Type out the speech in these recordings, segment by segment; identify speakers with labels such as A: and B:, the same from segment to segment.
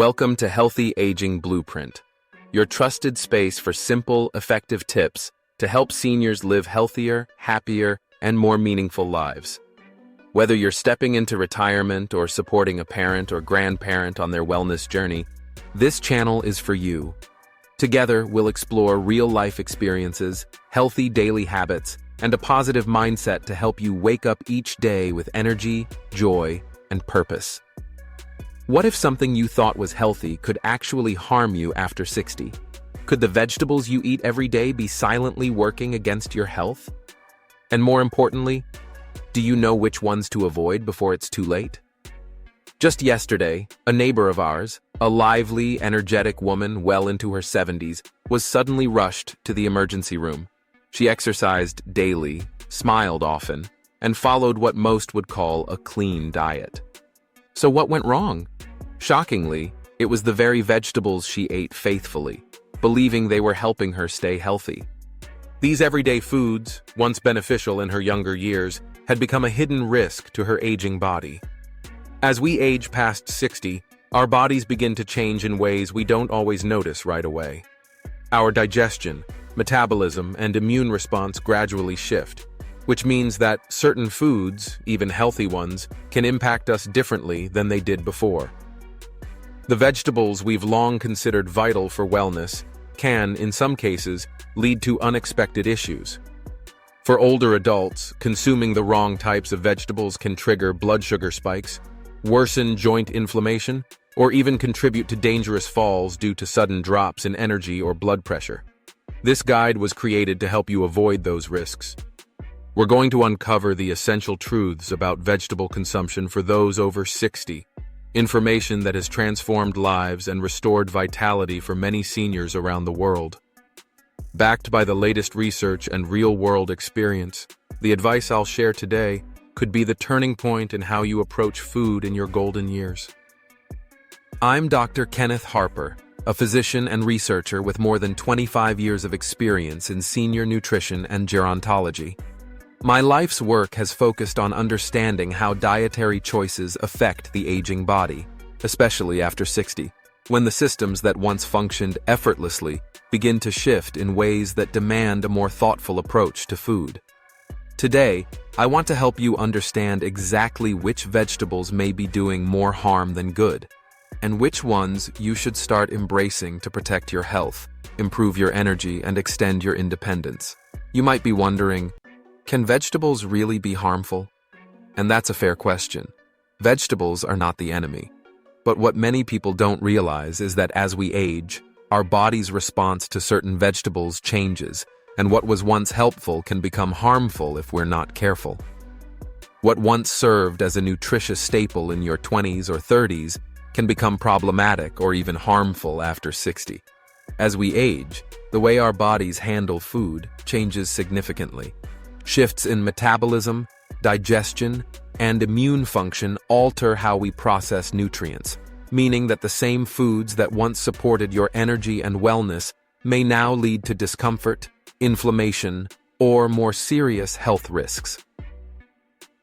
A: Welcome to Healthy Aging Blueprint, your trusted space for simple, effective tips to help seniors live healthier, happier, and more meaningful lives. Whether you're stepping into retirement or supporting a parent or grandparent on their wellness journey, this channel is for you. Together, we'll explore real-life experiences, healthy daily habits, and a positive mindset to help you wake up each day with energy, joy, and purpose. What if something you thought was healthy could actually harm you after 60? Could the vegetables you eat every day be silently working against your health? And more importantly, do you know which ones to avoid before it's too late? Just yesterday, a neighbor of ours, a lively, energetic woman well into her 70s, was suddenly rushed to the emergency room. She exercised daily, smiled often, and followed what most would call a clean diet. So what went wrong? Shockingly, it was the very vegetables she ate faithfully, believing they were helping her stay healthy. These everyday foods, once beneficial in her younger years, had become a hidden risk to her aging body. As we age past 60, our bodies begin to change in ways we don't always notice right away. Our digestion, metabolism, and immune response gradually shift, which means that certain foods, even healthy ones, can impact us differently than they did before. The vegetables we've long considered vital for wellness can, in some cases, lead to unexpected issues. For older adults, consuming the wrong types of vegetables can trigger blood sugar spikes, worsen joint inflammation, or even contribute to dangerous falls due to sudden drops in energy or blood pressure. This guide was created to help you avoid those risks. We're going to uncover the essential truths about vegetable consumption for those over 60, information that has transformed lives and restored vitality for many seniors around the world. Backed by the latest research and real-world experience, the advice I'll share today could be the turning point in how you approach food in your golden years. I'm Dr. Kenneth Harper, a physician and researcher with more than 25 years of experience in senior nutrition and gerontology. My life's work has focused on understanding how dietary choices affect the aging body, especially after 60, when the systems that once functioned effortlessly begin to shift in ways that demand a more thoughtful approach to food. Today, I want to help you understand exactly which vegetables may be doing more harm than good, and which ones you should start embracing to protect your health, improve your energy, and extend your independence. You might be wondering, can vegetables really be harmful? And that's a fair question. Vegetables are not the enemy. But what many people don't realize is that as we age, our body's response to certain vegetables changes, and what was once helpful can become harmful if we're not careful. What once served as a nutritious staple in your 20s or 30s can become problematic or even harmful after 60. As we age, the way our bodies handle food changes significantly. Shifts in metabolism, digestion, and immune function alter how we process nutrients, meaning that the same foods that once supported your energy and wellness may now lead to discomfort, inflammation, or more serious health risks.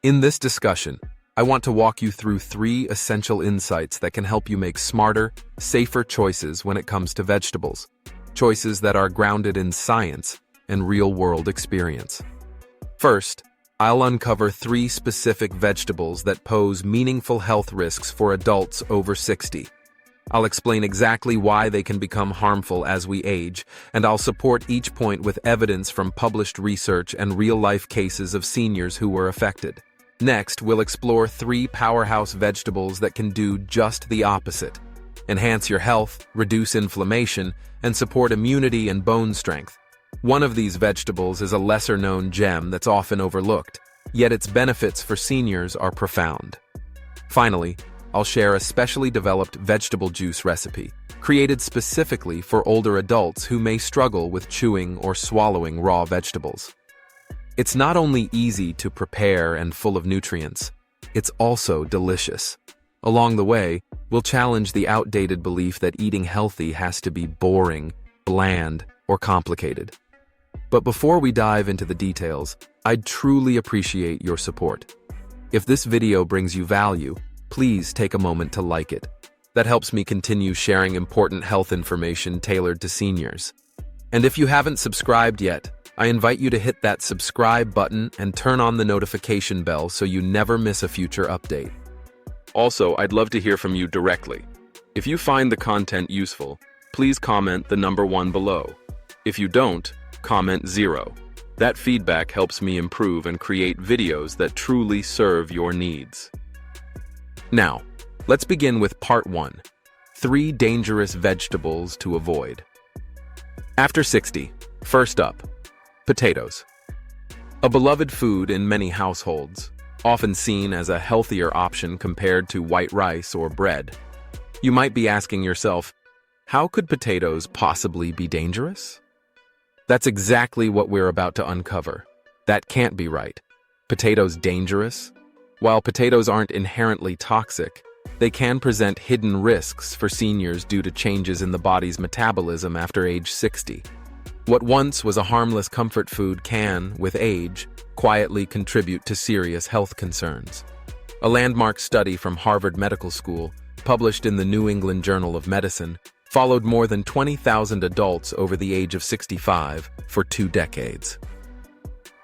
A: In this discussion, I want to walk you through 3 essential insights that can help you make smarter, safer choices when it comes to vegetables, choices that are grounded in science and real-world experience. First, I'll uncover 3 specific vegetables that pose meaningful health risks for adults over 60. I'll explain exactly why they can become harmful as we age, and I'll support each point with evidence from published research and real-life cases of seniors who were affected. Next, we'll explore 3 powerhouse vegetables that can do just the opposite: enhance your health, reduce inflammation, and support immunity and bone strength. One of these vegetables is a lesser-known gem that's often overlooked, yet its benefits for seniors are profound. Finally, I'll share a specially developed vegetable juice recipe, created specifically for older adults who may struggle with chewing or swallowing raw vegetables. It's not only easy to prepare and full of nutrients, it's also delicious. Along the way, we'll challenge the outdated belief that eating healthy has to be boring, bland, or complicated. But before we dive into the details, I'd truly appreciate your support. If this video brings you value, please take a moment to like it. That helps me continue sharing important health information tailored to seniors. And if you haven't subscribed yet, I invite you to hit that subscribe button and turn on the notification bell so you never miss a future update. Also, I'd love to hear from you directly. If you find the content useful, please comment the number 1 below. If you don't, comment 0. That feedback helps me improve and create videos that truly serve your needs. Now, let's begin with part 1. 3 dangerous vegetables to avoid. After 60, first up, potatoes. A beloved food in many households, often seen as a healthier option compared to white rice or bread. You might be asking yourself, how could potatoes possibly be dangerous? That's exactly what we're about to uncover. That can't be right. Potatoes dangerous? While potatoes aren't inherently toxic, they can present hidden risks for seniors due to changes in the body's metabolism after age 60. What once was a harmless comfort food can, with age, quietly contribute to serious health concerns. A landmark study from Harvard Medical School, published in the New England Journal of Medicine, followed more than 20,000 adults over the age of 65 for 2 decades.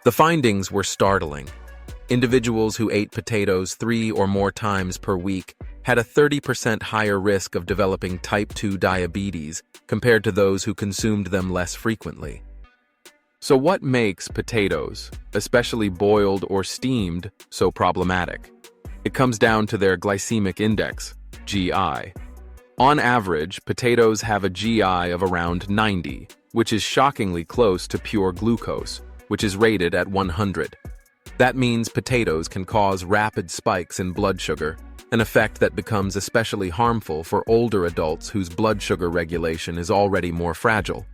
A: The findings were startling. Individuals who ate potatoes 3 or more times per week had a 30% higher risk of developing type 2 diabetes compared to those who consumed them less frequently. So what makes potatoes, especially boiled or steamed, so problematic? It comes down to their glycemic index, GI. On average, potatoes have a GI of around 90, which is shockingly close to pure glucose, which is rated at 100. That means potatoes can cause rapid spikes in blood sugar, an effect that becomes especially harmful for older adults whose blood sugar regulation is already more fragile.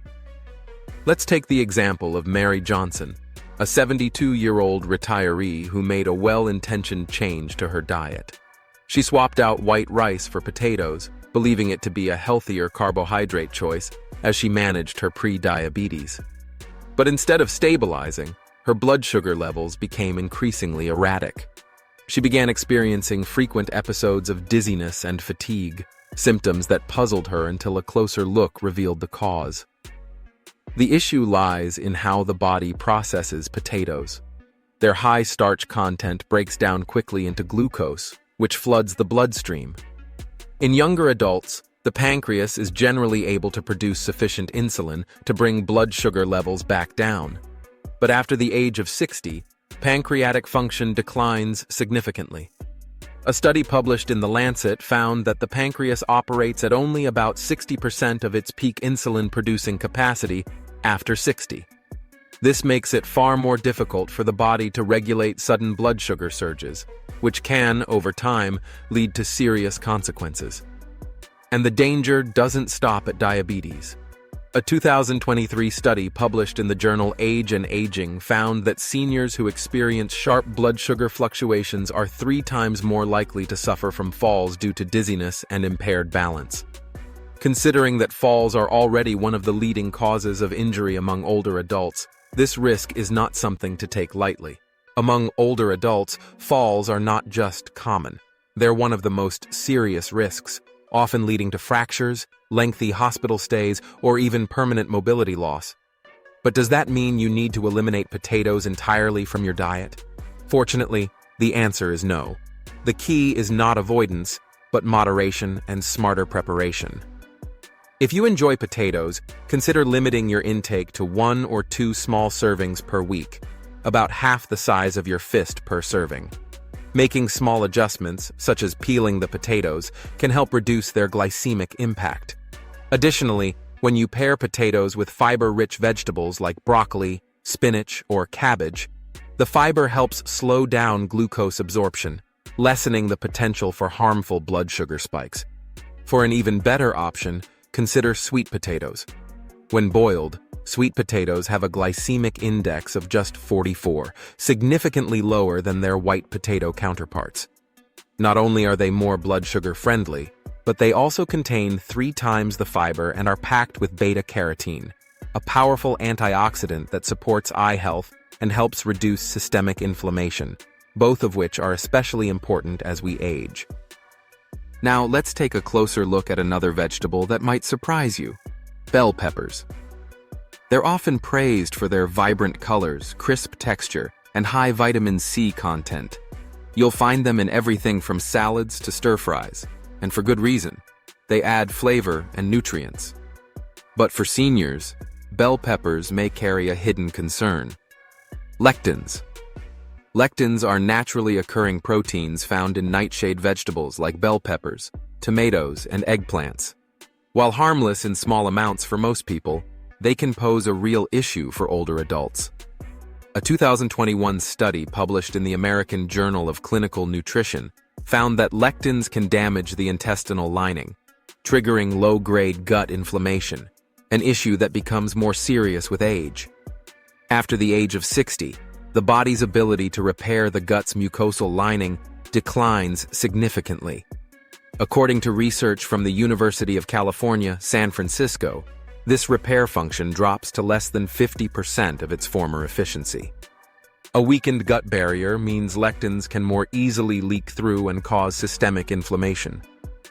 A: Let's take the example of Mary Johnson, a 72-year-old retiree who made a well-intentioned change to her diet. She swapped out white rice for potatoes, believing it to be a healthier carbohydrate choice as she managed her pre-diabetes. But instead of stabilizing, her blood sugar levels became increasingly erratic. She began experiencing frequent episodes of dizziness and fatigue, symptoms that puzzled her until a closer look revealed the cause. The issue lies in how the body processes potatoes. Their high starch content breaks down quickly into glucose, which floods the bloodstream. In younger adults, the pancreas is generally able to produce sufficient insulin to bring blood sugar levels back down. But after the age of 60, pancreatic function declines significantly. A study published in The Lancet found that the pancreas operates at only about 60% of its peak insulin-producing capacity after 60. This makes it far more difficult for the body to regulate sudden blood sugar surges, which can, over time, lead to serious consequences. And the danger doesn't stop at diabetes. A 2023 study published in the journal Age and Aging found that seniors who experience sharp blood sugar fluctuations are 3 times more likely to suffer from falls due to dizziness and impaired balance. Considering that falls are already one of the leading causes of injury among older adults, this risk is not something to take lightly. Among older adults, falls are not just common. They're one of the most serious risks, often leading to fractures, lengthy hospital stays, or even permanent mobility loss. But does that mean you need to eliminate potatoes entirely from your diet? Fortunately, the answer is no. The key is not avoidance, but moderation and smarter preparation. If you enjoy potatoes, consider limiting your intake to 1 or 2 small servings per week, about half the size of your fist per serving. Making small adjustments, such as peeling the potatoes, can help reduce their glycemic impact. Additionally, when you pair potatoes with fiber-rich vegetables like broccoli, spinach, or cabbage, the fiber helps slow down glucose absorption, lessening the potential for harmful blood sugar spikes. For an even better option, consider sweet potatoes. When boiled, sweet potatoes have a glycemic index of just 44, significantly lower than their white potato counterparts. Not only are they more blood sugar friendly, but they also contain 3 times the fiber and are packed with beta-carotene, a powerful antioxidant that supports eye health and helps reduce systemic inflammation, both of which are especially important as we age. Now let's take a closer look at another vegetable that might surprise you: bell peppers. They're often praised for their vibrant colors, crisp texture, and high vitamin C content. You'll find them in everything from salads to stir-fries, and for good reason. They add flavor and nutrients. But for seniors, bell peppers may carry a hidden concern: lectins. Lectins are naturally occurring proteins found in nightshade vegetables like bell peppers, tomatoes, and eggplants. While harmless in small amounts for most people, they can pose a real issue for older adults. A 2021 study published in the American Journal of Clinical Nutrition found that lectins can damage the intestinal lining, triggering low-grade gut inflammation, an issue that becomes more serious with age. After the age of 60, the body's ability to repair the gut's mucosal lining declines significantly. According to research from the University of California, San Francisco, this repair function drops to less than 50% of its former efficiency. A weakened gut barrier means lectins can more easily leak through and cause systemic inflammation.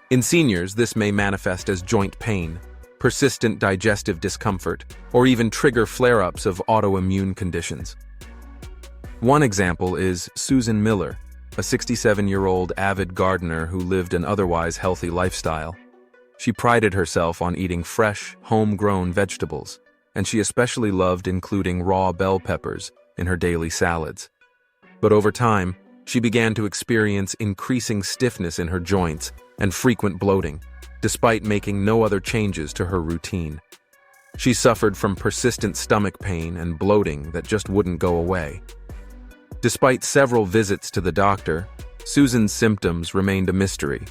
A: In seniors, this may manifest as joint pain, persistent digestive discomfort, or even trigger flare-ups of autoimmune conditions. One example is Susan Miller, a 67-year-old avid gardener who lived an otherwise healthy lifestyle. She prided herself on eating fresh, homegrown vegetables, and she especially loved including raw bell peppers in her daily salads. But over time, she began to experience increasing stiffness in her joints and frequent bloating, despite making no other changes to her routine. She suffered from persistent stomach pain and bloating that just wouldn't go away. Despite several visits to the doctor, Susan's symptoms remained a mystery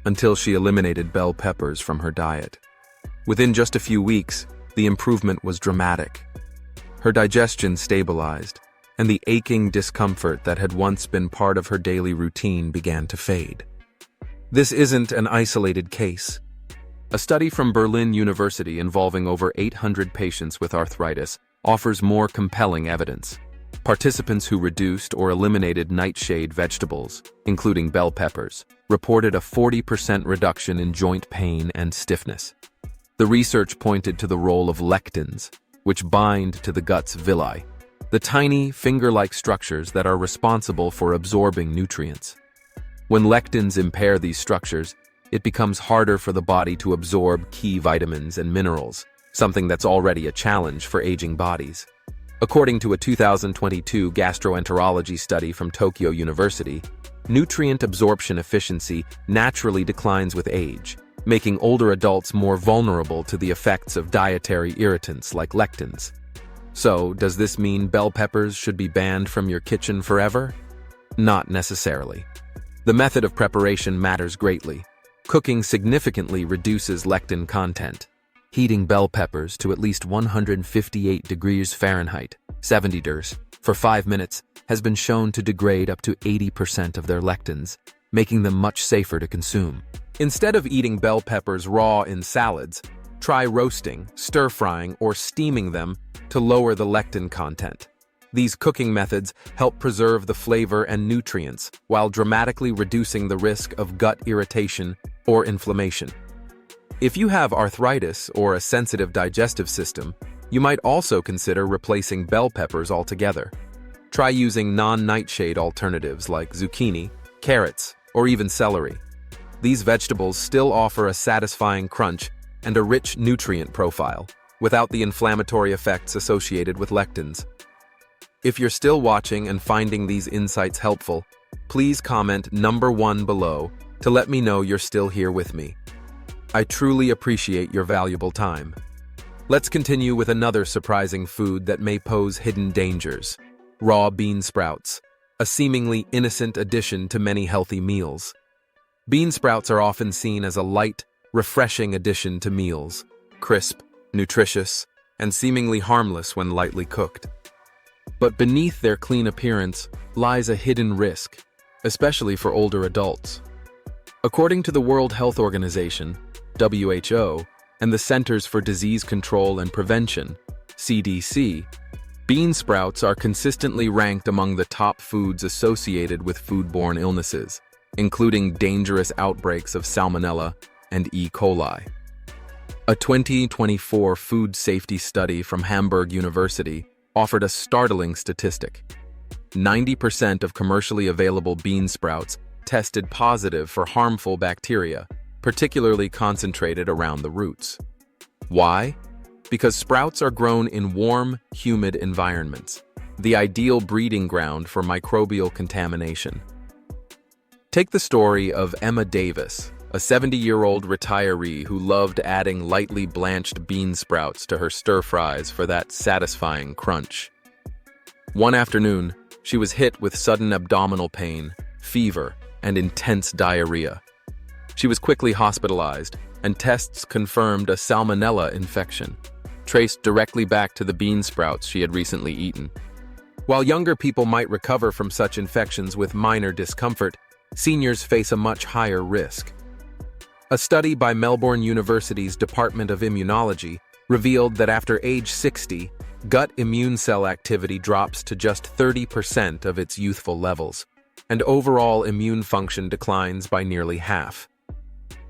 A: until she eliminated bell peppers from her diet. Within just a few weeks, the improvement was dramatic. Her digestion stabilized, and the aching discomfort that had once been part of her daily routine began to fade. This isn't an isolated case. A study from Berlin University involving over 800 patients with arthritis offers more compelling evidence. Participants who reduced or eliminated nightshade vegetables, including bell peppers, reported a 40% reduction in joint pain and stiffness. The research pointed to the role of lectins, which bind to the gut's villi, the tiny finger-like structures that are responsible for absorbing nutrients. When lectins impair these structures, it becomes harder for the body to absorb key vitamins and minerals, something that's already a challenge for aging bodies. According to a 2022 gastroenterology study from Tokyo University, nutrient absorption efficiency naturally declines with age, making older adults more vulnerable to the effects of dietary irritants like lectins. So, does this mean bell peppers should be banned from your kitchen forever? Not necessarily. The method of preparation matters greatly. Cooking significantly reduces lectin content. Heating bell peppers to at least 158 degrees Fahrenheit, 70 degrees, for 5 minutes has been shown to degrade up to 80% of their lectins, making them much safer to consume. Instead of eating bell peppers raw in salads, try roasting, stir-frying, or steaming them to lower the lectin content. These cooking methods help preserve the flavor and nutrients while dramatically reducing the risk of gut irritation or inflammation. If you have arthritis or a sensitive digestive system, you might also consider replacing bell peppers altogether. Try using non-nightshade alternatives like zucchini, carrots, or even celery. These vegetables still offer a satisfying crunch and a rich nutrient profile, without the inflammatory effects associated with lectins. If you're still watching and finding these insights helpful, please comment number 1 below to let me know you're still here with me. I truly appreciate your valuable time. Let's continue with another surprising food that may pose hidden dangers: raw bean sprouts, a seemingly innocent addition to many healthy meals. Bean sprouts are often seen as a light, refreshing addition to meals, crisp, nutritious, and seemingly harmless when lightly cooked. But beneath their clean appearance lies a hidden risk, especially for older adults. According to the World Health Organization, WHO, and the Centers for Disease Control and Prevention, CDC, bean sprouts are consistently ranked among the top foods associated with foodborne illnesses. including dangerous outbreaks of Salmonella and E. coli. A 2024 food safety study from Hamburg University offered a startling statistic. 90% of commercially available bean sprouts tested positive for harmful bacteria, particularly concentrated around the roots. Why? Because sprouts are grown in warm, humid environments, the ideal breeding ground for microbial contamination. Take the story of Emma Davis, a 70-year-old retiree who loved adding lightly blanched bean sprouts to her stir-fries for that satisfying crunch. One afternoon, she was hit with sudden abdominal pain, fever, and intense diarrhea. She was quickly hospitalized, and tests confirmed a Salmonella infection, traced directly back to the bean sprouts she had recently eaten. While younger people might recover from such infections with minor discomfort, seniors face a much higher risk. A study by Melbourne University's Department of Immunology revealed that after age 60, gut immune cell activity drops to just 30% of its youthful levels, and overall immune function declines by nearly half.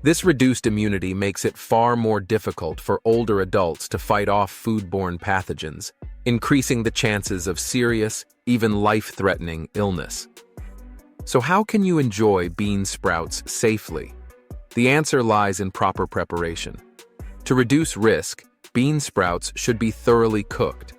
A: This reduced immunity makes it far more difficult for older adults to fight off foodborne pathogens, increasing the chances of serious, even life-threatening illness. So how can you enjoy bean sprouts safely? The answer lies in proper preparation. To reduce risk, bean sprouts should be thoroughly cooked.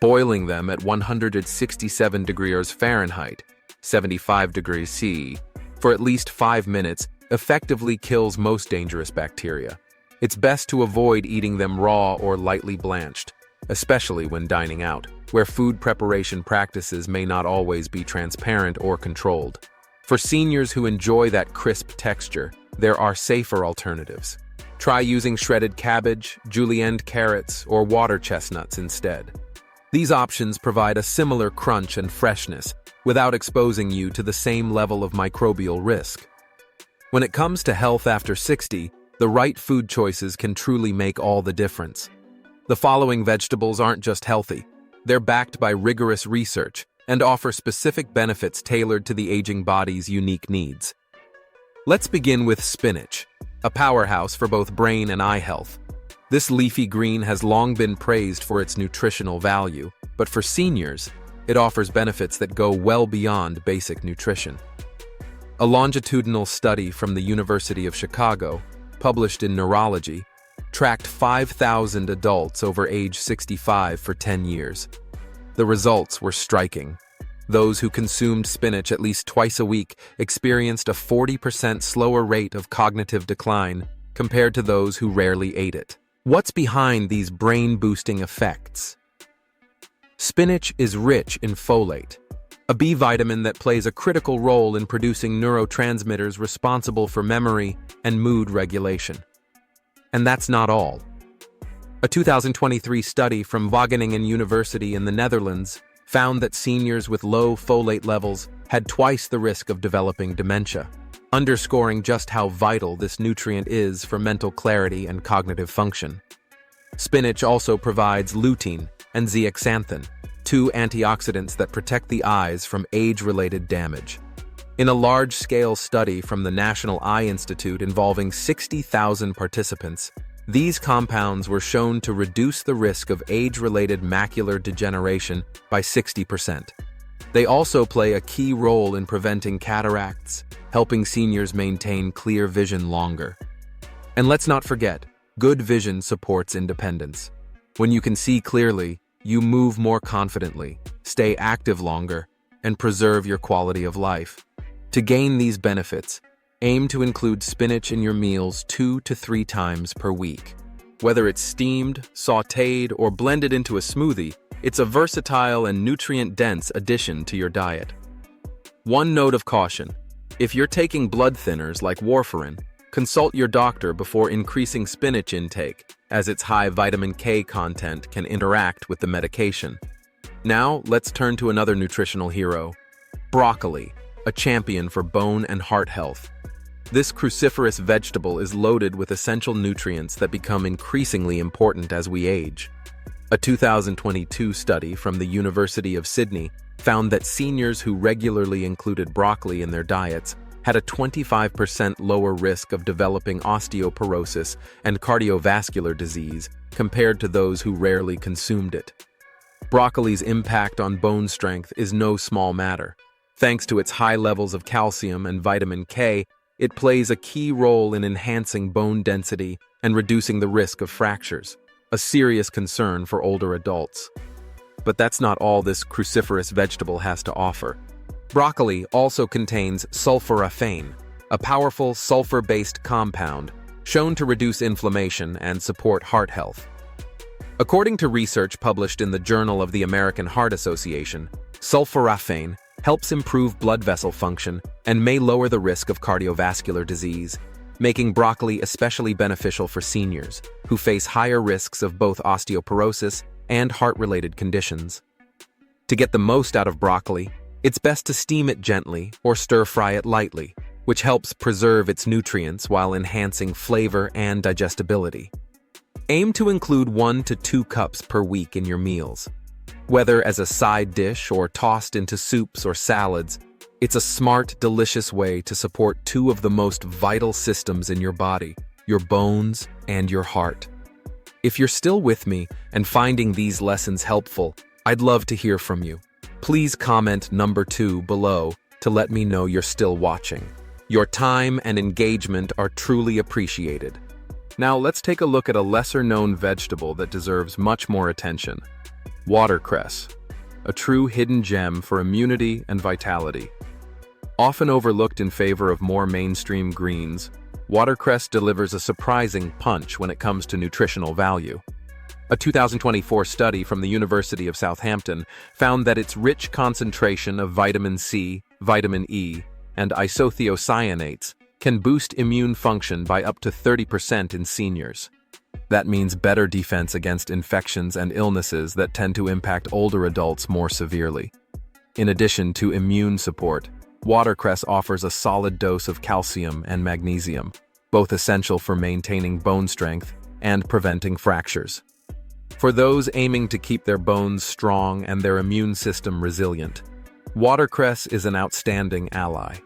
A: Boiling them at 167 degrees Fahrenheit, 75 degrees C, for at least 5 minutes effectively kills most dangerous bacteria. It's best to avoid eating them raw or lightly blanched, especially when dining out, where food preparation practices may not always be transparent or controlled. For seniors who enjoy that crisp texture, there are safer alternatives. Try using shredded cabbage, julienne carrots, or water chestnuts instead. These options provide a similar crunch and freshness without exposing you to the same level of microbial risk. When it comes to health after 60, the right food choices can truly make all the difference. The following vegetables aren't just healthy, they're backed by rigorous research and offer specific benefits tailored to the aging body's unique needs. Let's begin with spinach, a powerhouse for both brain and eye health. This leafy green has long been praised for its nutritional value, but for seniors, it offers benefits that go well beyond basic nutrition. A longitudinal study from the University of Chicago, published in Neurology, tracked 5,000 adults over age 65 for 10 years. The results were striking. Those who consumed spinach at least twice a week experienced a 40% slower rate of cognitive decline compared to those who rarely ate it. What's behind these brain-boosting effects? Spinach is rich in folate, a B vitamin that plays a critical role in producing neurotransmitters responsible for memory and mood regulation. And that's not all. A 2023 study from Wageningen University in the Netherlands found that seniors with low folate levels had twice the risk of developing dementia, underscoring just how vital this nutrient is for mental clarity and cognitive function. Spinach also provides lutein and zeaxanthin, two antioxidants that protect the eyes from age-related damage. In a large-scale study from the National Eye Institute involving 60,000 participants, these compounds were shown to reduce the risk of age-related macular degeneration by 60%. They also play a key role in preventing cataracts, helping seniors maintain clear vision longer. And let's not forget, good vision supports independence. When you can see clearly, you move more confidently, stay active longer, and preserve your quality of life. To gain these benefits, aim to include spinach in your meals 2 to 3 times per week. Whether it's steamed, sautéed, or blended into a smoothie, it's a versatile and nutrient-dense addition to your diet. One note of caution: if you're taking blood thinners like warfarin, consult your doctor before increasing spinach intake, as its high vitamin K content can interact with the medication. Now, let's turn to another nutritional hero: broccoli, a champion for bone and heart health. This cruciferous vegetable is loaded with essential nutrients that become increasingly important as we age. A 2022 study from the University of Sydney found that seniors who regularly included broccoli in their diets had a 25% lower risk of developing osteoporosis and cardiovascular disease compared to those who rarely consumed it. Broccoli's impact on bone strength is no small matter. Thanks to its high levels of calcium and vitamin K, it plays a key role in enhancing bone density and reducing the risk of fractures, a serious concern for older adults. But that's not all this cruciferous vegetable has to offer. Broccoli also contains sulforaphane, a powerful sulfur-based compound shown to reduce inflammation and support heart health. According to research published in the Journal of the American Heart Association, sulforaphane helps improve blood vessel function and may lower the risk of cardiovascular disease, making broccoli especially beneficial for seniors who face higher risks of both osteoporosis and heart-related conditions. To get the most out of broccoli, it's best to steam it gently or stir-fry it lightly, which helps preserve its nutrients while enhancing flavor and digestibility. Aim to include 1 to 2 cups per week in your meals. Whether as a side dish or tossed into soups or salads, it's a smart, delicious way to support 2 of the most vital systems in your body, your bones and your heart. If you're still with me and finding these lessons helpful, I'd love to hear from you. Please comment number 2 below to let me know you're still watching. Your time and engagement are truly appreciated. Now let's take a look at a lesser-known vegetable that deserves much more attention. Watercress, a true hidden gem for immunity and vitality. Often overlooked in favor of more mainstream greens, watercress delivers a surprising punch when it comes to nutritional value. A 2024 study from the University of Southampton found that its rich concentration of vitamin C, vitamin E, and isothiocyanates can boost immune function by up to 30% in seniors. That means better defense against infections and illnesses that tend to impact older adults more severely. In addition to immune support, watercress offers a solid dose of calcium and magnesium, both essential for maintaining bone strength and preventing fractures. For those aiming to keep their bones strong and their immune system resilient, watercress is an outstanding ally.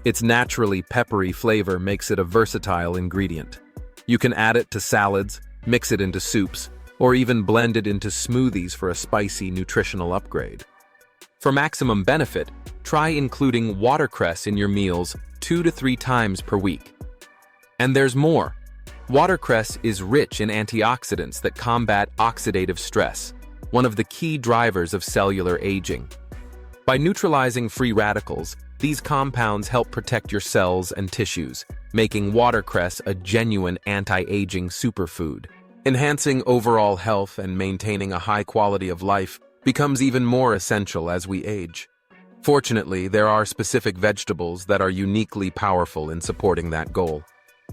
A: Its naturally peppery flavor makes it a versatile ingredient. You can add it to salads, mix it into soups, or even blend it into smoothies for a spicy nutritional upgrade. For maximum benefit, try including watercress in your meals 2 to 3 times per week. And there's more. Watercress is rich in antioxidants that combat oxidative stress, one of the key drivers of cellular aging. By neutralizing free radicals, these compounds help protect your cells and tissues, making watercress a genuine anti-aging superfood. Enhancing overall health and maintaining a high quality of life becomes even more essential as we age. Fortunately, there are specific vegetables that are uniquely powerful in supporting that goal.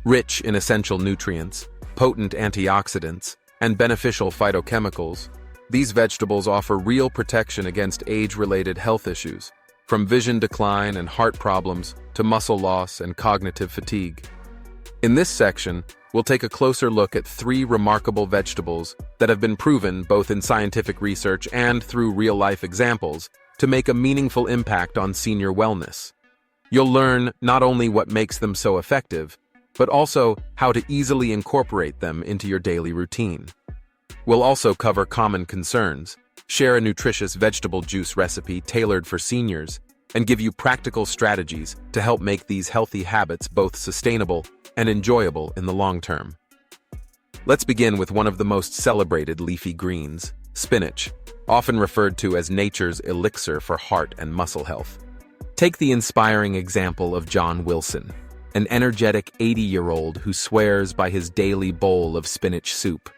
A: Rich in essential nutrients, potent antioxidants, and beneficial phytochemicals, these vegetables offer real protection against age-related health issues, from vision decline and heart problems to muscle loss and cognitive fatigue. In this section, we'll take a closer look at 3 remarkable vegetables that have been proven both in scientific research and through real-life examples to make a meaningful impact on senior wellness. You'll learn not only what makes them so effective, but also how to easily incorporate them into your daily routine. We'll also cover common concerns, share a nutritious vegetable juice recipe tailored for seniors, and give you practical strategies to help make these healthy habits both sustainable and enjoyable in the long term. Let's begin with one of the most celebrated leafy greens, spinach, often referred to as nature's elixir for heart and muscle health. Take the inspiring example of John Wilson, an energetic 80-year-old who swears by his daily bowl of spinach soup.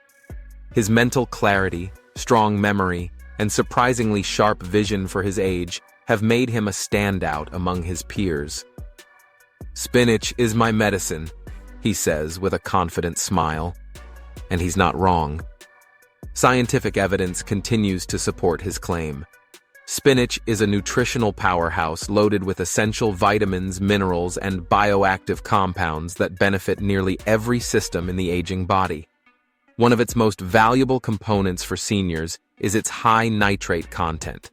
A: His mental clarity, strong memory, and surprisingly sharp vision for his age have made him a standout among his peers. "Spinach is my medicine," he says with a confident smile. And he's not wrong. Scientific evidence continues to support his claim. Spinach is a nutritional powerhouse loaded with essential vitamins, minerals, and bioactive compounds that benefit nearly every system in the aging body. One of its most valuable components for seniors is its high nitrate content.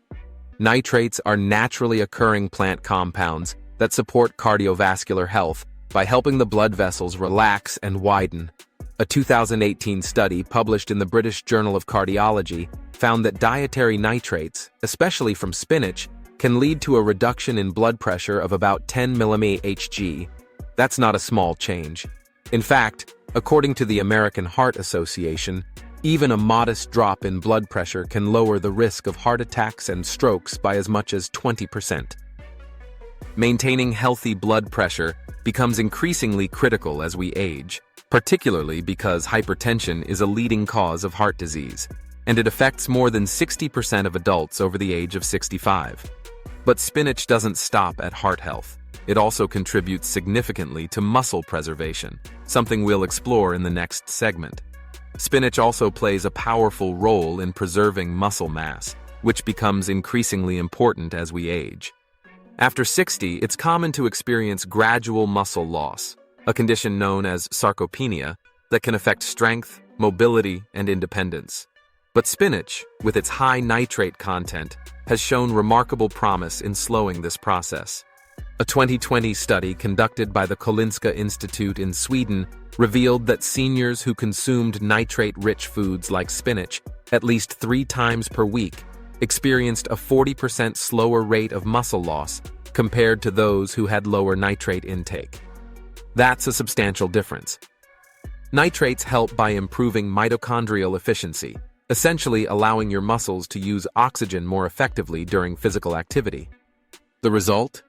A: Nitrates are naturally occurring plant compounds that support cardiovascular health by helping the blood vessels relax and widen. A 2018 study published in the British Journal of Cardiology found that dietary nitrates, especially from spinach, can lead to a reduction in blood pressure of about 10 mmHg. That's not a small change. In fact, according to the American Heart Association, even a modest drop in blood pressure can lower the risk of heart attacks and strokes by as much as 20%. Maintaining healthy blood pressure becomes increasingly critical as we age, particularly because hypertension is a leading cause of heart disease, and it affects more than 60% of adults over the age of 65. But spinach doesn't stop at heart health. It also contributes significantly to muscle preservation, something we'll explore in the next segment. Spinach also plays a powerful role in preserving muscle mass, which becomes increasingly important as we age. After 60, it's common to experience gradual muscle loss, a condition known as sarcopenia that can affect strength, mobility, and independence. But spinach, with its high nitrate content, has shown remarkable promise in slowing this process. A 2020 study conducted by the Karolinska Institute in Sweden revealed that seniors who consumed nitrate-rich foods like spinach at least 3 times per week experienced a 40% slower rate of muscle loss compared to those who had lower nitrate intake. That's a substantial difference. Nitrates help by improving mitochondrial efficiency, essentially allowing your muscles to use oxygen more effectively during physical activity. The result?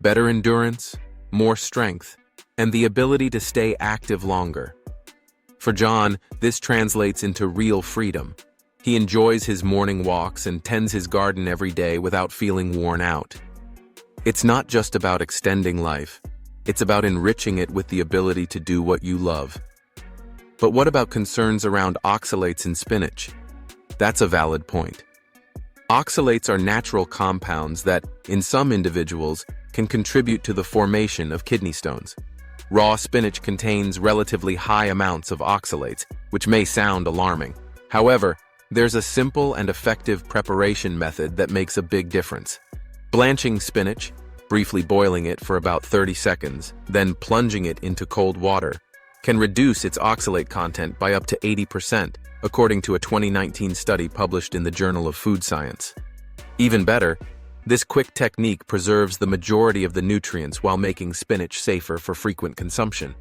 A: Better endurance, more strength, and the ability to stay active longer. For John, this translates into real freedom. He enjoys his morning walks and tends his garden every day without feeling worn out. It's not just about extending life, it's about enriching it with the ability to do what you love. But what about concerns around oxalates in spinach? That's a valid point. Oxalates are natural compounds that, in some individuals, can contribute to the formation of kidney stones. Raw spinach contains relatively high amounts of oxalates, which may sound alarming. However, there's a simple and effective preparation method that makes a big difference. Blanching spinach, briefly boiling it for about 30 seconds, then plunging it into cold water, can reduce its oxalate content by up to 80%, according to a 2019 study published in the Journal of Food Science. Even better, this quick technique preserves the majority of the nutrients while making spinach safer for frequent consumption.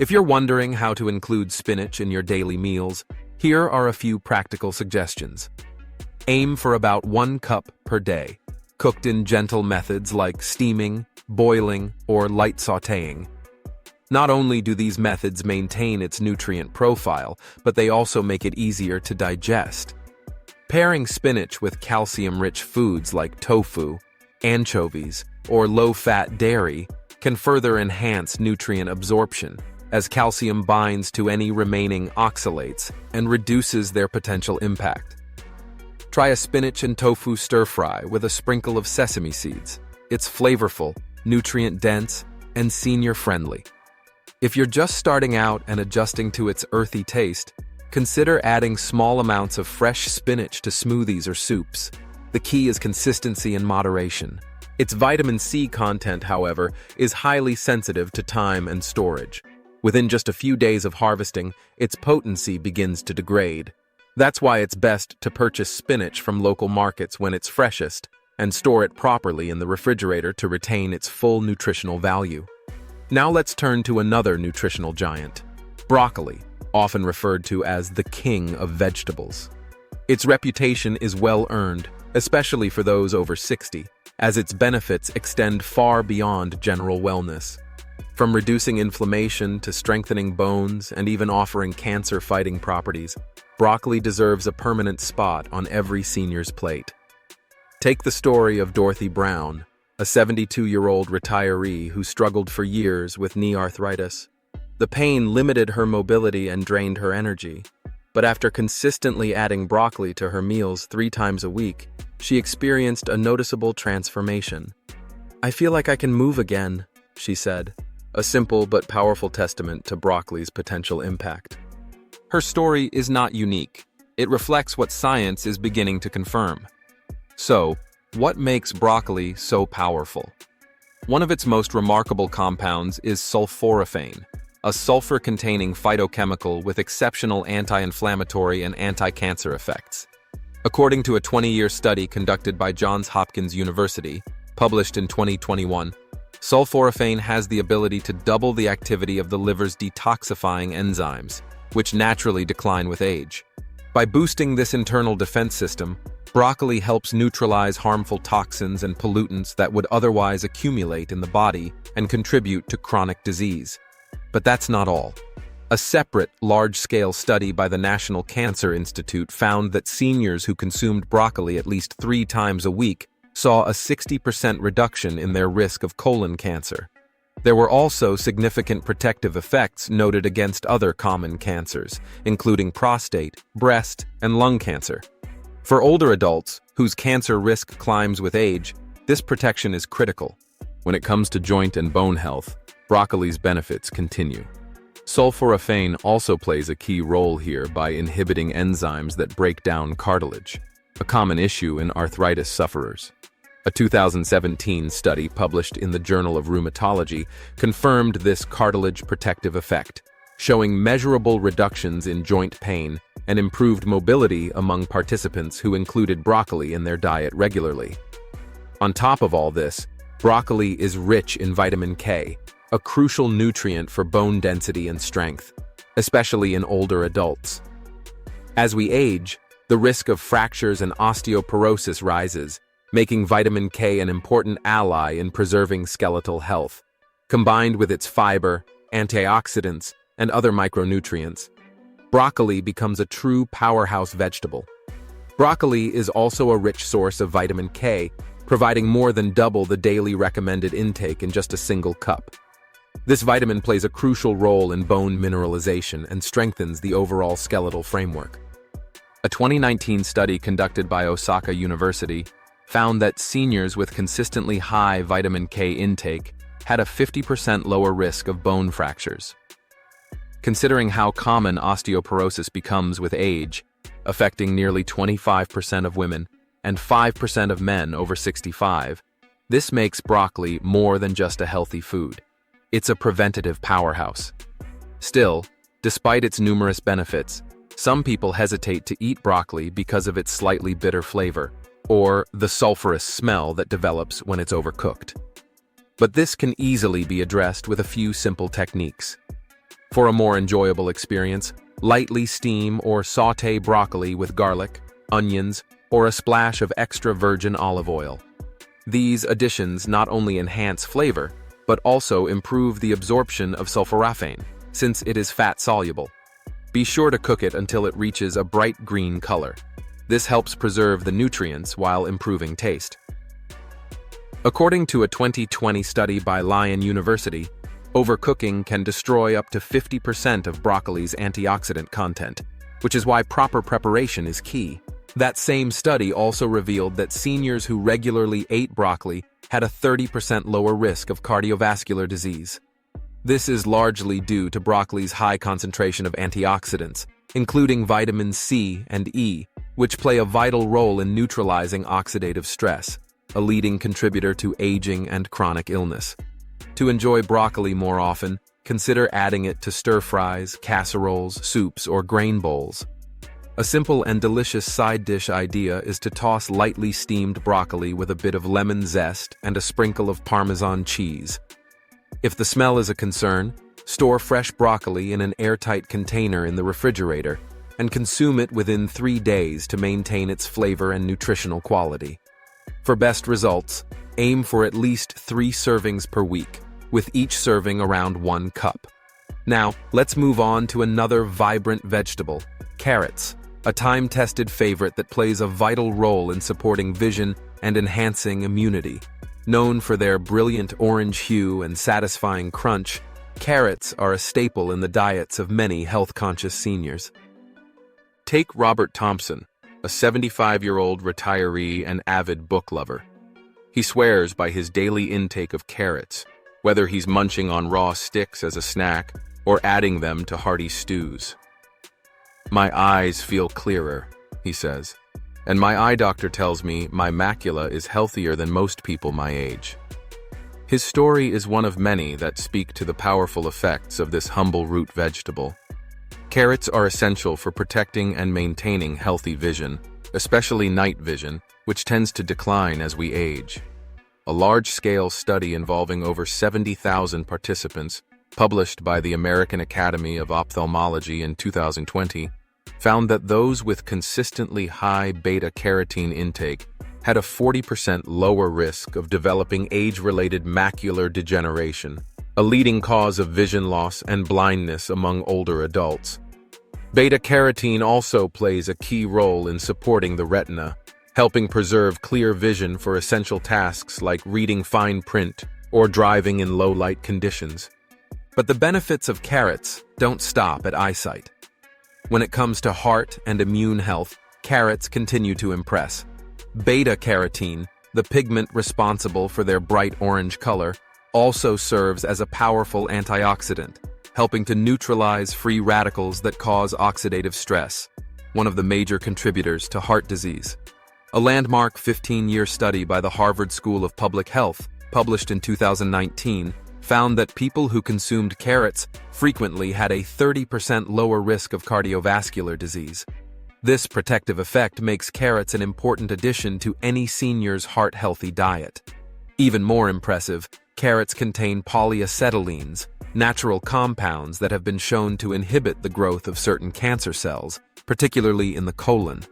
A: If you're wondering how to include spinach in your daily meals, here are a few practical suggestions. Aim for about 1 cup per day, cooked in gentle methods like steaming, boiling, or light sautéing. Not only do these methods maintain its nutrient profile, but they also make it easier to digest. Pairing spinach with calcium-rich foods like tofu, anchovies, or low-fat dairy can further enhance nutrient absorption, as calcium binds to any remaining oxalates and reduces their potential impact. Try a spinach and tofu stir-fry with a sprinkle of sesame seeds. It's flavorful, nutrient-dense, and senior-friendly. If you're just starting out and adjusting to its earthy taste, consider adding small amounts of fresh spinach to smoothies or soups. The key is consistency and moderation. Its vitamin C content, however, is highly sensitive to time and storage. Within just a few days of harvesting, its potency begins to degrade. That's why it's best to purchase spinach from local markets when it's freshest and store it properly in the refrigerator to retain its full nutritional value. Now let's turn to another nutritional giant, broccoli, often referred to as the king of vegetables. Its reputation is well-earned, especially for those over 60, as its benefits extend far beyond general wellness. From reducing inflammation to strengthening bones and even offering cancer-fighting properties, broccoli deserves a permanent spot on every senior's plate. Take the story of Dorothy Brown, a 72-year-old retiree who struggled for years with knee arthritis. The pain limited her mobility and drained her energy, but after consistently adding broccoli to her meals 3 times a week, she experienced a noticeable transformation. "I feel like I can move again," she said, a simple but powerful testament to broccoli's potential impact. Her story is not unique. It reflects what science is beginning to confirm. So, what makes broccoli so powerful? One of its most remarkable compounds is sulforaphane, a sulfur-containing phytochemical with exceptional anti-inflammatory and anti-cancer effects. According to a 20-year study conducted by Johns Hopkins University, published in 2021, sulforaphane has the ability to double the activity of the liver's detoxifying enzymes, which naturally decline with age. By boosting this internal defense system, broccoli helps neutralize harmful toxins and pollutants that would otherwise accumulate in the body and contribute to chronic disease. But that's not all. A separate, large-scale study by the National Cancer Institute found that seniors who consumed broccoli at least 3 times a week saw a 60% reduction in their risk of colon cancer. There were also significant protective effects noted against other common cancers, including prostate, breast, and lung cancer. For older adults, whose cancer risk climbs with age, this protection is critical. When it comes to joint and bone health, broccoli's benefits continue. Sulforaphane also plays a key role here by inhibiting enzymes that break down cartilage, a common issue in arthritis sufferers. A 2017 study published in the Journal of Rheumatology confirmed this cartilage protective effect, showing measurable reductions in joint pain and improved mobility among participants who included broccoli in their diet regularly. On top of all this, broccoli is rich in vitamin K, a crucial nutrient for bone density and strength, especially in older adults. As we age, the risk of fractures and osteoporosis rises, making vitamin K an important ally in preserving skeletal health. Combined with its fiber, antioxidants, and other micronutrients, broccoli becomes a true powerhouse vegetable. Broccoli is also a rich source of vitamin K, providing more than double the daily recommended intake in just a single cup. This vitamin plays a crucial role in bone mineralization and strengthens the overall skeletal framework. A 2019 study conducted by Osaka University found that seniors with consistently high vitamin K intake had a 50% lower risk of bone fractures. Considering how common osteoporosis becomes with age, affecting nearly 25% of women and 5% of men over 65, this makes broccoli more than just a healthy food. It's a preventative powerhouse. Still, despite its numerous benefits, some people hesitate to eat broccoli because of its slightly bitter flavor, or the sulfurous smell that develops when it's overcooked. But this can easily be addressed with a few simple techniques. For a more enjoyable experience, lightly steam or sauté broccoli with garlic, onions, or a splash of extra virgin olive oil. These additions not only enhance flavor, but also improve the absorption of sulforaphane, since it is fat-soluble. Be sure to cook it until it reaches a bright green color. This helps preserve the nutrients while improving taste. According to a 2020 study by Lyon University, overcooking can destroy up to 50% of broccoli's antioxidant content, which is why proper preparation is key. That same study also revealed that seniors who regularly ate broccoli had a 30% lower risk of cardiovascular disease. This is largely due to broccoli's high concentration of antioxidants, including vitamins C and E, which play a vital role in neutralizing oxidative stress, a leading contributor to aging and chronic illness. To enjoy broccoli more often, consider adding it to stir-fries, casseroles, soups, or grain bowls. A simple and delicious side dish idea is to toss lightly steamed broccoli with a bit of lemon zest and a sprinkle of Parmesan cheese. If the smell is a concern, store fresh broccoli in an airtight container in the refrigerator and consume it within 3 days to maintain its flavor and nutritional quality. For best results, aim for at least 3 servings per week, with each serving around 1 cup. Now, let's move on to another vibrant vegetable, carrots, a time-tested favorite that plays a vital role in supporting vision and enhancing immunity. Known for their brilliant orange hue and satisfying crunch, carrots are a staple in the diets of many health-conscious seniors. Take Robert Thompson, a 75-year-old retiree and avid book lover. He swears by his daily intake of carrots, whether he's munching on raw sticks as a snack or adding them to hearty stews. "My eyes feel clearer," he says, "and my eye doctor tells me my macula is healthier than most people my age." His story is one of many that speak to the powerful effects of this humble root vegetable. Carrots are essential for protecting and maintaining healthy vision, especially night vision, which tends to decline as we age. A large-scale study involving over 70,000 participants, published by the American Academy of Ophthalmology in 2020, found that those with consistently high beta-carotene intake had a 40% lower risk of developing age-related macular degeneration, a leading cause of vision loss and blindness among older adults. Beta-carotene also plays a key role in supporting the retina, helping preserve clear vision for essential tasks like reading fine print or driving in low-light conditions. But the benefits of carrots don't stop at eyesight. When it comes to heart and immune health, carrots continue to impress. Beta-carotene, the pigment responsible for their bright orange color, also serves as a powerful antioxidant, helping to neutralize free radicals that cause oxidative stress, one of the major contributors to heart disease. A landmark 15-year study by the Harvard School of Public Health, published in 2019, found that people who consumed carrots frequently had a 30% lower risk of cardiovascular disease. This protective effect makes carrots an important addition to any senior's heart-healthy diet. Even more impressive, carrots contain polyacetylenes, natural compounds that have been shown to inhibit the growth of certain cancer cells, particularly in the colon.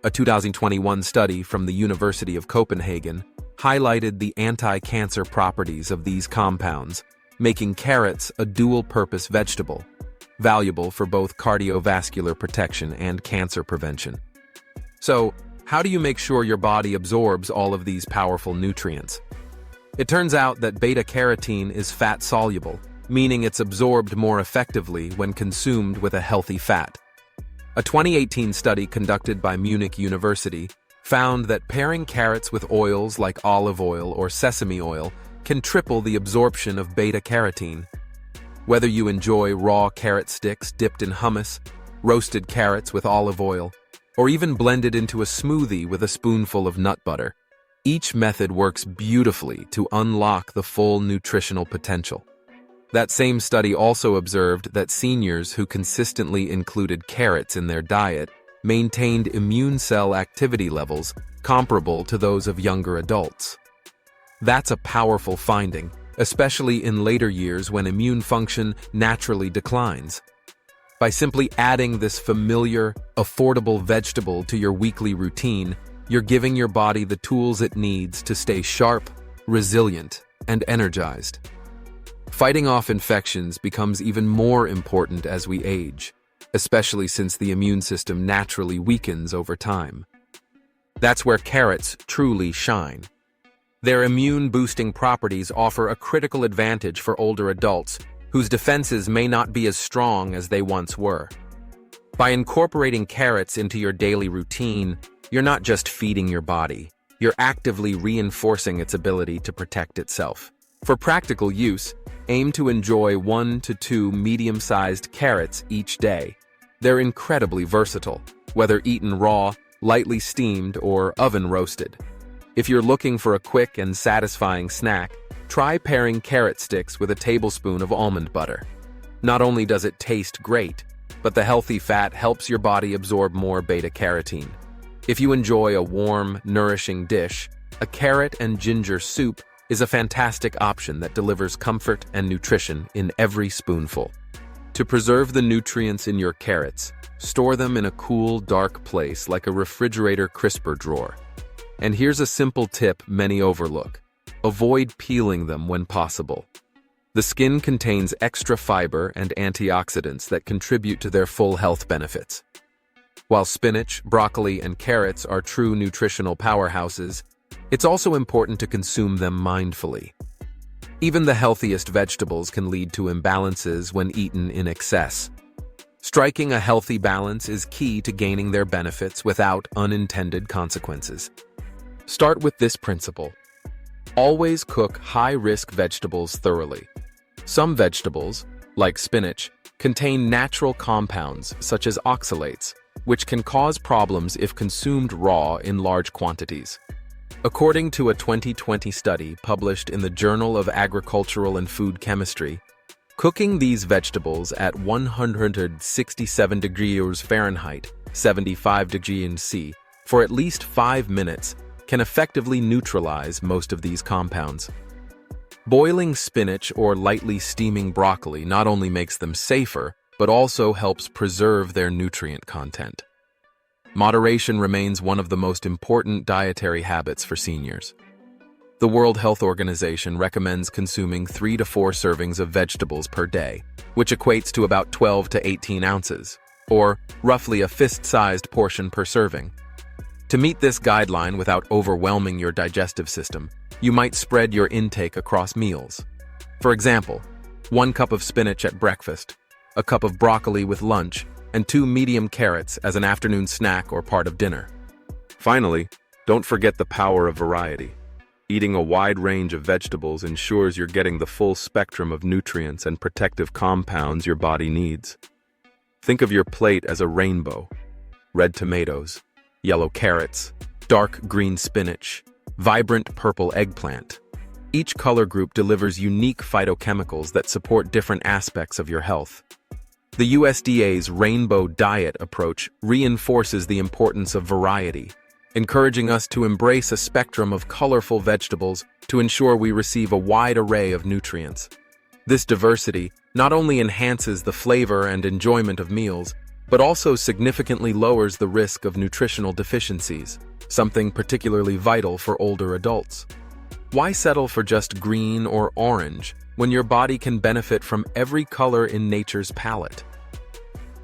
A: A 2021 study from the University of Copenhagen highlighted the anti-cancer properties of these compounds, making carrots a dual-purpose vegetable, valuable for both cardiovascular protection and cancer prevention. So, how do you make sure your body absorbs all of these powerful nutrients? It turns out that beta-carotene is fat-soluble, meaning it's absorbed more effectively when consumed with a healthy fat. A 2018 study conducted by Munich University found that pairing carrots with oils like olive oil or sesame oil can triple the absorption of beta-carotene. Whether you enjoy raw carrot sticks dipped in hummus, roasted carrots with olive oil, or even blended into a smoothie with a spoonful of nut butter, each method works beautifully to unlock the full nutritional potential. That same study also observed that seniors who consistently included carrots in their diet maintained immune cell activity levels comparable to those of younger adults. That's a powerful finding, especially in later years when immune function naturally declines. By simply adding this familiar, affordable vegetable to your weekly routine, you're giving your body the tools it needs to stay sharp, resilient, and energized. Fighting off infections becomes even more important as we age, especially since the immune system naturally weakens over time. That's where carrots truly shine. Their immune-boosting properties offer a critical advantage for older adults whose defenses may not be as strong as they once were. By incorporating carrots into your daily routine, you're not just feeding your body, you're actively reinforcing its ability to protect itself. For practical use, aim to enjoy 1 to 2 medium-sized carrots each day. They're incredibly versatile, whether eaten raw, lightly steamed, or oven-roasted. If you're looking for a quick and satisfying snack, try pairing carrot sticks with a tablespoon of almond butter. Not only does it taste great, but the healthy fat helps your body absorb more beta-carotene. If you enjoy a warm, nourishing dish, a carrot and ginger soup is a fantastic option that delivers comfort and nutrition in every spoonful. To preserve the nutrients in your carrots, store them in a cool, dark place like a refrigerator crisper drawer. And here's a simple tip many overlook. Avoid peeling them when possible. The skin contains extra fiber and antioxidants that contribute to their full health benefits. While spinach, broccoli, and carrots are true nutritional powerhouses, it's also important to consume them mindfully. Even the healthiest vegetables can lead to imbalances when eaten in excess. Striking a healthy balance is key to gaining their benefits without unintended consequences. Start with this principle. Always cook high-risk vegetables thoroughly. Some vegetables, like spinach, contain natural compounds such as oxalates, which can cause problems if consumed raw in large quantities. According to a 2020 study published in the Journal of Agricultural and Food Chemistry, cooking these vegetables at 167 degrees Fahrenheit, 75 degrees C, for at least 5 minutes can effectively neutralize most of these compounds. Boiling spinach or lightly steaming broccoli not only makes them safer, but also helps preserve their nutrient content. Moderation remains one of the most important dietary habits for seniors. The World Health Organization recommends consuming 3 to 4 servings of vegetables per day, which equates to about 12 to 18 ounces, or roughly a fist-sized portion per serving. To meet this guideline without overwhelming your digestive system, you might spread your intake across meals. For example, 1 cup of spinach at breakfast, a cup of broccoli with lunch, and 2 medium carrots as an afternoon snack or part of dinner. Finally, don't forget the power of variety. Eating a wide range of vegetables ensures you're getting the full spectrum of nutrients and protective compounds your body needs. Think of your plate as a rainbow: red tomatoes, yellow carrots, dark green spinach, vibrant purple eggplant. Each color group delivers unique phytochemicals that support different aspects of your health. The USDA's Rainbow Diet approach reinforces the importance of variety, encouraging us to embrace a spectrum of colorful vegetables to ensure we receive a wide array of nutrients. This diversity not only enhances the flavor and enjoyment of meals, but also significantly lowers the risk of nutritional deficiencies, something particularly vital for older adults. Why settle for just green or orange when your body can benefit from every color in nature's palette?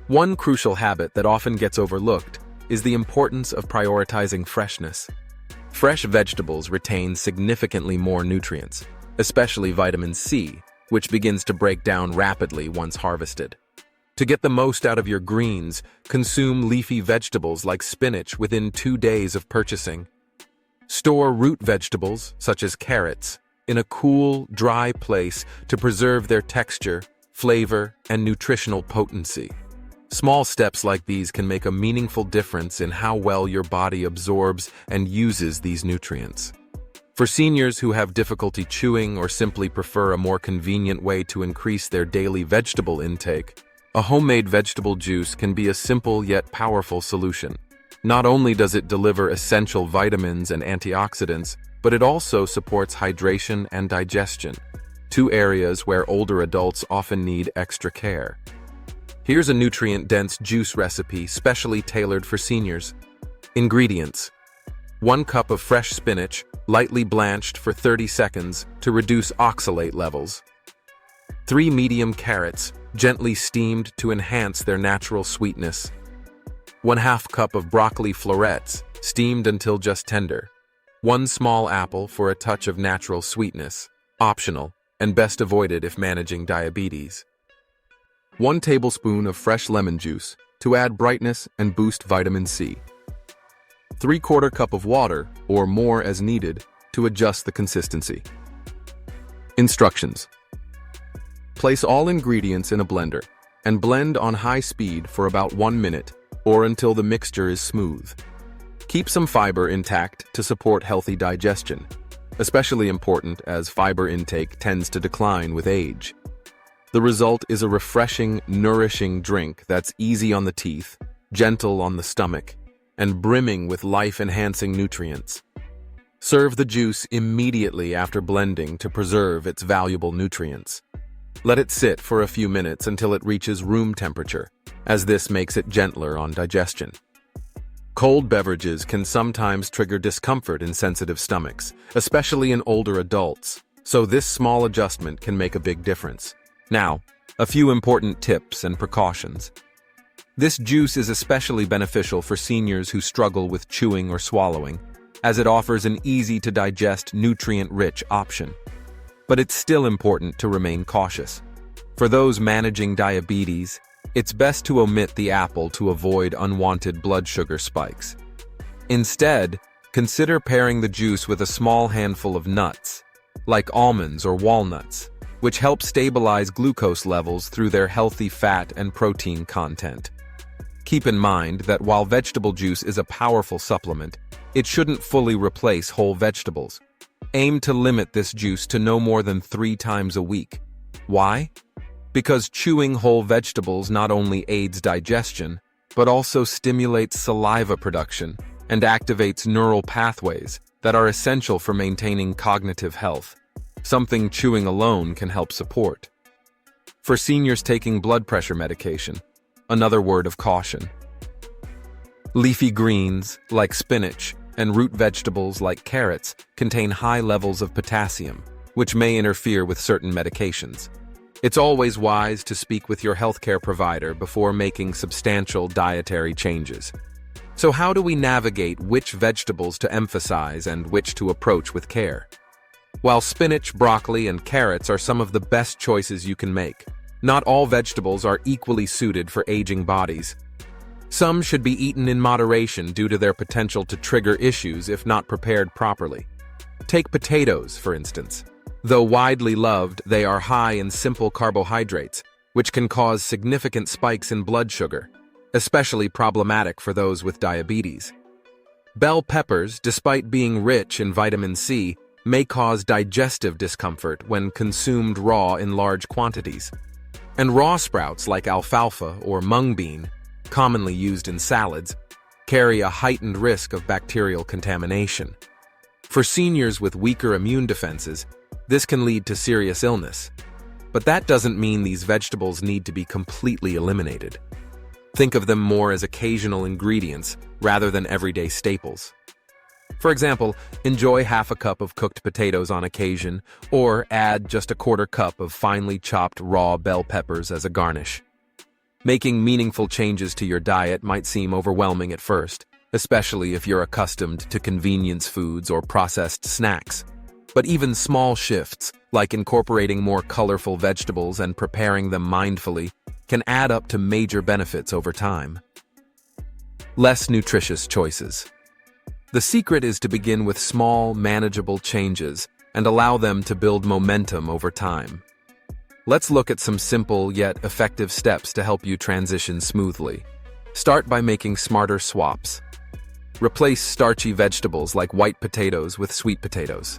A: One crucial habit that often gets overlooked is the importance of prioritizing freshness. Fresh vegetables retain significantly more nutrients, especially vitamin C, which begins to break down rapidly once harvested. To get the most out of your greens, consume leafy vegetables like spinach within 2 days of purchasing. Store root vegetables, such as carrots, in a cool, dry place to preserve their texture, flavor, and nutritional potency. Small steps like these can make a meaningful difference in how well your body absorbs and uses these nutrients. For seniors who have difficulty chewing or simply prefer a more convenient way to increase their daily vegetable intake, a homemade vegetable juice can be a simple yet powerful solution. Not only does it deliver essential vitamins and antioxidants, but it also supports hydration and digestion, 2 areas where older adults often need extra care. Here's a nutrient-dense juice recipe specially tailored for seniors. Ingredients: 1 cup of fresh spinach, lightly blanched for 30 seconds to reduce oxalate levels. 3 medium carrots, gently steamed to enhance their natural sweetness. 1/2 cup of broccoli florets, steamed until just tender. 1 small apple for a touch of natural sweetness, optional, and best avoided if managing diabetes. 1 tablespoon of fresh lemon juice to add brightness and boost vitamin C. 3/4 cup of water, or more as needed, to adjust the consistency. Instructions: place all ingredients in a blender and blend on high speed for about 1 minute or until the mixture is smooth. Keep some fiber intact to support healthy digestion, especially important as fiber intake tends to decline with age. The result is a refreshing, nourishing drink that's easy on the teeth, gentle on the stomach, and brimming with life-enhancing nutrients. Serve the juice immediately after blending to preserve its valuable nutrients. Let it sit for a few minutes until it reaches room temperature, as this makes it gentler on digestion. Cold beverages can sometimes trigger discomfort in sensitive stomachs, especially in older adults, so this small adjustment can make a big difference. Now, a few important tips and precautions. This juice is especially beneficial for seniors who struggle with chewing or swallowing, as it offers an easy-to-digest, nutrient-rich option. But it's still important to remain cautious. For those managing diabetes, it's best to omit the apple to avoid unwanted blood sugar spikes. Instead, consider pairing the juice with a small handful of nuts, like almonds or walnuts, which help stabilize glucose levels through their healthy fat and protein content. Keep in mind that while vegetable juice is a powerful supplement, It shouldn't fully replace whole vegetables. Aim to limit this juice to no more than 3 times a week. Why? Because chewing whole vegetables not only aids digestion, but also stimulates saliva production and activates neural pathways that are essential for maintaining cognitive health, something chewing alone can help support. For seniors taking blood pressure medication, another word of caution. Leafy greens, like spinach, and root vegetables like carrots contain high levels of potassium, which may interfere with certain medications. It's always wise to speak with your healthcare provider before making substantial dietary changes. So how do we navigate which vegetables to emphasize and which to approach with care? While spinach, broccoli, and carrots are some of the best choices you can make, not all vegetables are equally suited for aging bodies. Some should be eaten in moderation due to their potential to trigger issues if not prepared properly. Take potatoes, for instance. Though widely loved, they are high in simple carbohydrates, which can cause significant spikes in blood sugar, especially problematic for those with diabetes. Bell peppers, despite being rich in vitamin C, may cause digestive discomfort when consumed raw in large quantities. And raw sprouts like alfalfa or mung bean, commonly used in salads, carry a heightened risk of bacterial contamination. For seniors with weaker immune defenses, this can lead to serious illness. But that doesn't mean these vegetables need to be completely eliminated. Think of them more as occasional ingredients rather than everyday staples. For example, enjoy half a cup of cooked potatoes on occasion, or add just a quarter cup of finely chopped raw bell peppers as a garnish. Making meaningful changes to your diet might seem overwhelming at first, especially if you're accustomed to convenience foods or processed snacks. But even small shifts, like incorporating more colorful vegetables and preparing them mindfully, can add up to major benefits over time. Less nutritious choices. The secret is to begin with small, manageable changes and allow them to build momentum over time. Let's look at some simple yet effective steps to help you transition smoothly. Start by making smarter swaps. Replace starchy vegetables like white potatoes with sweet potatoes.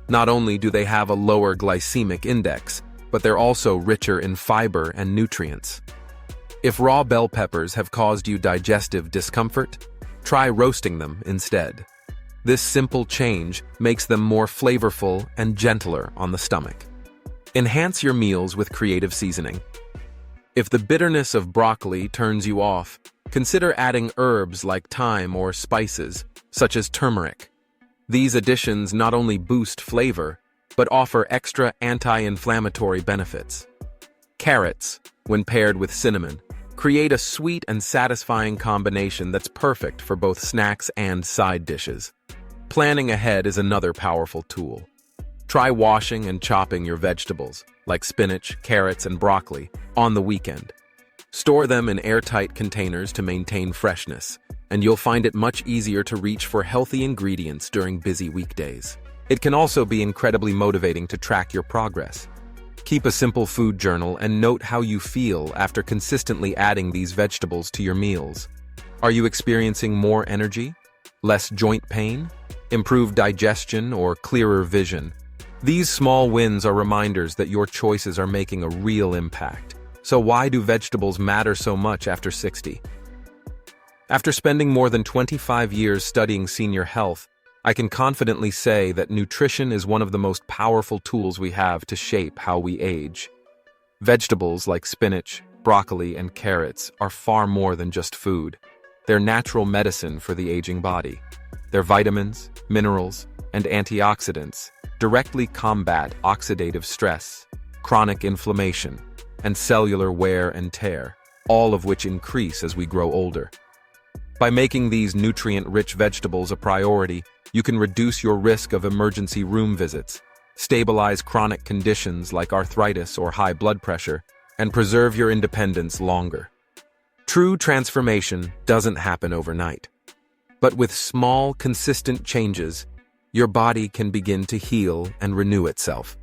A: Not only do they have a lower glycemic index, but they're also richer in fiber and nutrients. If raw bell peppers have caused you digestive discomfort, try roasting them instead. This simple change makes them more flavorful and gentler on the stomach. Enhance your meals with creative seasoning. If the bitterness of broccoli turns you off, consider adding herbs like thyme or spices, such as turmeric. These additions not only boost flavor, but offer extra anti-inflammatory benefits. Carrots, when paired with cinnamon, create a sweet and satisfying combination that's perfect for both snacks and side dishes. Planning ahead is another powerful tool. Try washing and chopping your vegetables, like spinach, carrots, and broccoli, on the weekend. Store them in airtight containers to maintain freshness, and you'll find it much easier to reach for healthy ingredients during busy weekdays. It can also be incredibly motivating to track your progress. Keep a simple food journal and note how you feel after consistently adding these vegetables to your meals. Are you experiencing more energy, less joint pain, improved digestion, or clearer vision? These small wins are reminders that your choices are making a real impact. So why do vegetables matter so much after 60? After spending more than 25 years studying senior health, I can confidently say that nutrition is one of the most powerful tools we have to shape how we age. Vegetables like spinach, broccoli, and carrots are far more than just food. They're natural medicine for the aging body. Their vitamins, minerals, and antioxidants directly combat oxidative stress, chronic inflammation, and cellular wear and tear, all of which increase as we grow older. By making these nutrient-rich vegetables a priority, you can reduce your risk of emergency room visits, stabilize chronic conditions like arthritis or high blood pressure, and preserve your independence longer. True transformation doesn't happen overnight. But with small, consistent changes, your body can begin to heal and renew itself.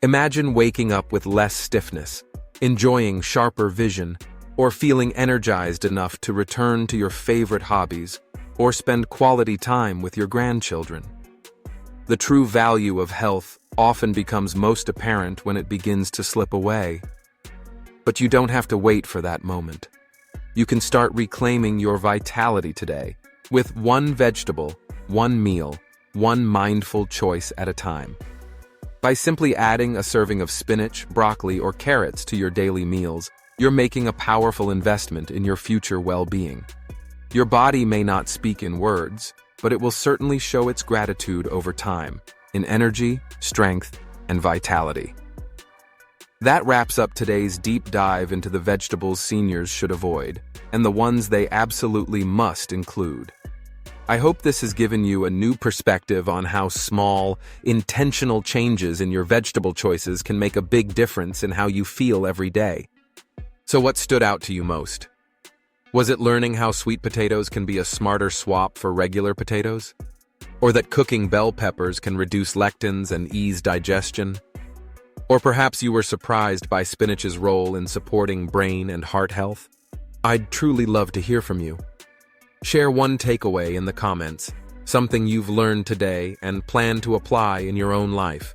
A: Imagine waking up with less stiffness, enjoying sharper vision, or feeling energized enough to return to your favorite hobbies or spend quality time with your grandchildren. The true value of health often becomes most apparent when it begins to slip away. But you don't have to wait for that moment. You can start reclaiming your vitality today with one vegetable, one meal, one mindful choice at a time. By simply adding a serving of spinach, broccoli, or carrots to your daily meals, you're making a powerful investment in your future well-being. Your body may not speak in words, but it will certainly show its gratitude over time, in energy, strength, and vitality. That wraps up today's deep dive into the vegetables seniors should avoid, and the ones they absolutely must include. I hope this has given you a new perspective on how small, intentional changes in your vegetable choices can make a big difference in how you feel every day. So what stood out to you most? Was it learning how sweet potatoes can be a smarter swap for regular potatoes? Or that cooking bell peppers can reduce lectins and ease digestion? Or perhaps you were surprised by spinach's role in supporting brain and heart health? I'd truly love to hear from you. Share one takeaway in the comments, something you've learned today and plan to apply in your own life.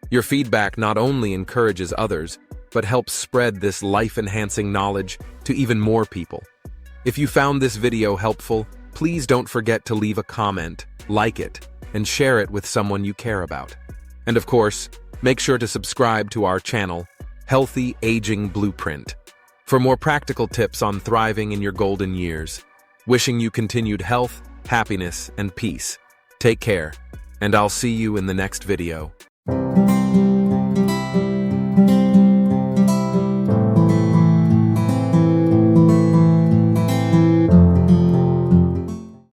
A: Your feedback not only encourages others, but helps spread this life-enhancing knowledge to even more people. If you found this video helpful, please don't forget to leave a comment, like it, and share it with someone you care about. And of course, make sure to subscribe to our channel, Healthy Aging Blueprint, for more practical tips on thriving in your golden years. Wishing you continued health, happiness, and peace. Take care, and I'll see you in the next video.